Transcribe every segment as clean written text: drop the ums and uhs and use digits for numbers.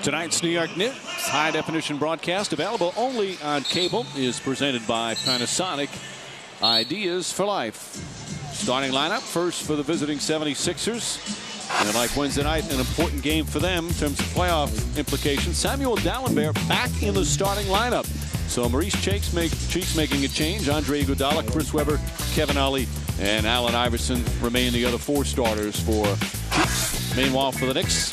Tonight's New York Knicks high-definition broadcast, available only on cable, is presented by Panasonic. Ideas for life. Starting lineup first for the visiting 76ers. And like Wednesday night, an important game for them in terms of playoff implications. Samuel Dallenberg back in the starting lineup. So Maurice Cheeks making a change. Andre Iguodala, Chris Webber, Kevin Ollie, and Allen Iverson remain the other four starters for Cheeks. Meanwhile, for the Knicks,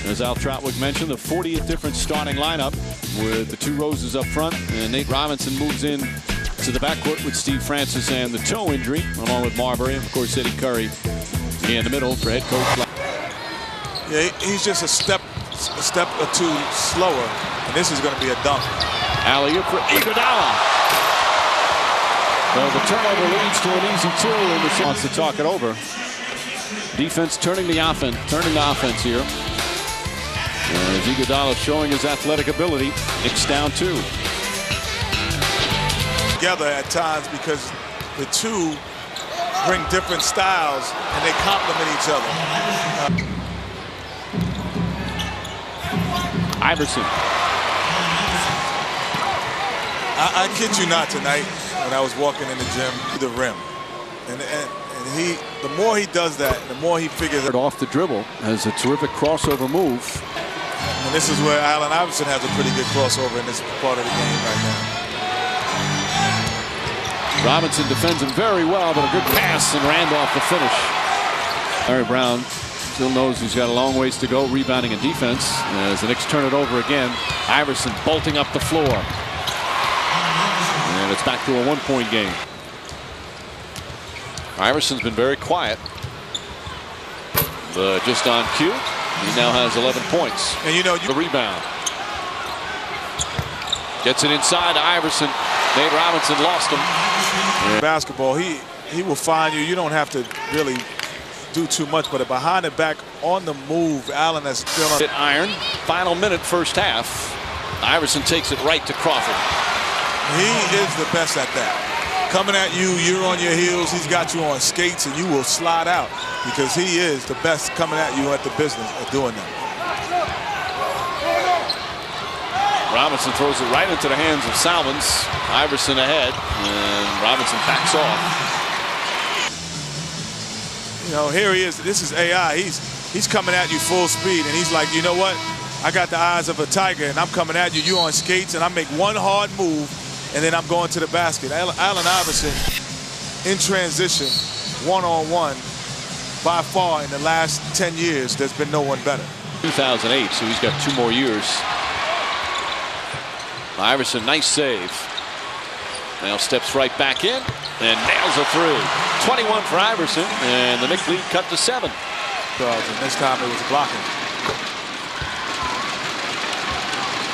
as Al Troutwick mentioned, the 40th different starting lineup with the two Roses up front. And Nate Robinson moves in to the backcourt with Steve Francis and the toe injury, along with Marbury, and of course Eddie Curry in the middle for head coach. Yeah, he's just a step or two slower, and this is going to be a dunk. Alley-oop for Iguodala. Well, the turnover leads to an easy two, and the wants to talk it over. Defense turning the offense here. As Iguodala showing his athletic ability. Knicks down two. Together at times because the two bring different styles and they complement each other. Iverson. I kid you not, tonight when I was walking in the gym, the rim, and he, the more he does that, the more he figures it off the dribble. Has a terrific crossover move. And this is where Allen Iverson has a pretty good crossover in this part of the game right now. Robinson defends him very well, but a good pass, and Randolph the finish. Larry Brown still knows he's got a long ways to go rebounding and defense as the Knicks turn it over again. Iverson bolting up the floor. And it's back to a one-point game. Iverson's been very quiet. Just on cue. He now has 11 points. And you know, the rebound. Gets it inside to Iverson. Nate Robinson lost him. Basketball, he will find you. You don't have to really do too much, but behind the back on the move, Allen has still hit iron. Final minute, first half. Iverson takes it right to Crawford. He is the best at that. Coming at you, you're on your heels. He's got you on skates, and you will slide out because he is the best coming at you at the business of doing that. Robinson throws it right into the hands of Salmons. Iverson ahead, and Robinson backs off. You know, here he is. This is AI. He's coming at you full speed, and he's like, you know what? I got the eyes of a tiger, and I'm coming at you. You on skates, and I make one hard move, and then I'm going to the basket. Allen Iverson in transition, one-on-one, by far in the last 10 years, there's been no one better. 2008, so he's got 2 more years. Iverson, nice save. Now steps right back in and nails a three. 21 for Iverson, and the Knicks lead cut to 7. And this time it was blocking.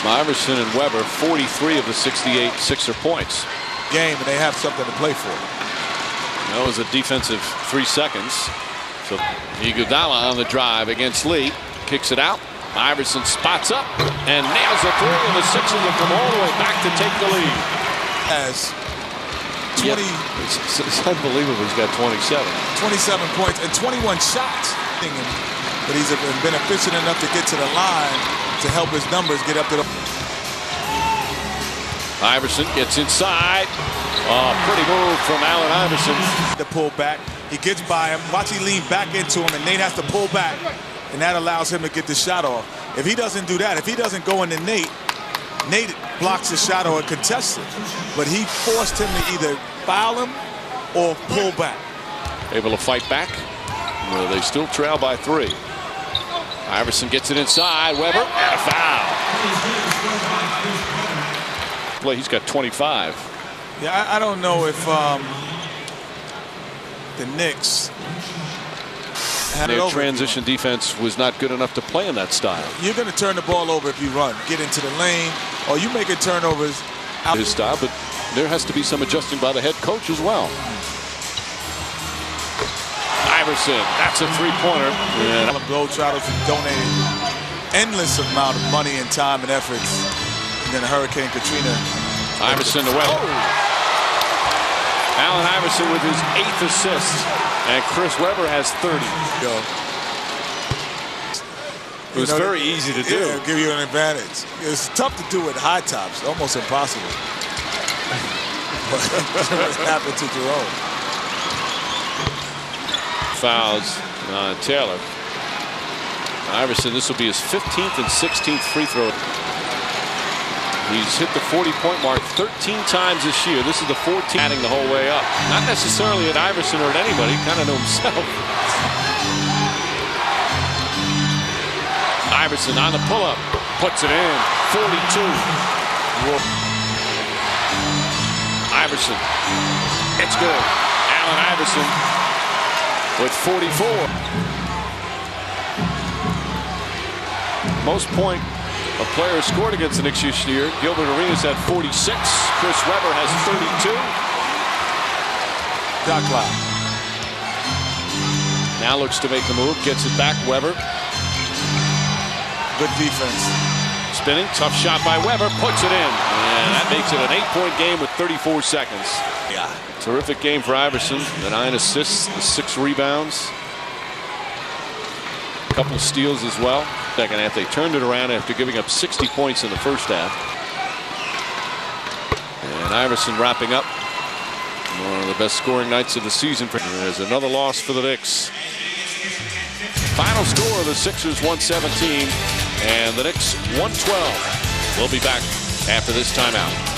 Iverson and Webber, 43 of the 68 Sixer points. Game, and they have something to play for. That was a defensive 3 seconds. So Iguodala on the drive against Lee. Kicks it out. Iverson spots up and nails a three, and the Sixers will come all the way back to take the lead. As 20, it's unbelievable. He's got 27 points and 21 shots. But he's been efficient enough to get to the line to help his numbers get up to the. Iverson gets inside. Pretty move from Allen Iverson. The pull back. He gets by him. Watch, he lean back into him, and Nate has to pull back. And that allows him to get the shot off. If he doesn't do that, if he doesn't go into Nate blocks the shot or contests it. But he forced him to either foul him or pull back. Able to fight back. Well, they still trail by 3. Iverson gets it inside. Webber, and a foul. He's got 25. Yeah, I don't know if the Knicks. Their transition defense was not good enough to play in that style. You're going to turn the ball over if you run, get into the lane, or you make it turnovers. His style, but there has to be some adjusting by the head coach as well. Iverson, that's a three-pointer. All the Globetrotters have donated endless amount of money and time and efforts. And then Hurricane Katrina. Iverson to Webber. Allen Iverson with his 8th assist. And Chris Webber has 30. Go. It was very easy to do. Yeah, give you an advantage. It's tough to do with high tops, almost impossible. But it happened to Jerome. Fouls on Taylor. Iverson, this will be his 15th and 16th free throw. He's hit the 40-point mark 13 times this year. This is the 14th, adding the whole way up. Not necessarily at Iverson or at anybody, kind of know himself. Iverson on the pull-up, puts it in, 42. Iverson, it's good. Allen Iverson with 44. Most point a player scored against the Knicks this year. Gilbert Arenas had 46. Chris Webber has 32. Shot clock. Now looks to make the move, gets it back. Webber. Good defense. Spinning, tough shot by Webber, puts it in. And that makes it an 8-point game with 34 seconds. Yeah. Terrific game for Iverson. The 9 assists, the 6 rebounds. A couple steals as well. Second half, they turned it around after giving up 60 points in the first half. And Iverson wrapping up one of the best scoring nights of the season. There's another loss for the Knicks. Final score of the Sixers 117 and the Knicks 112. We'll be back after this timeout.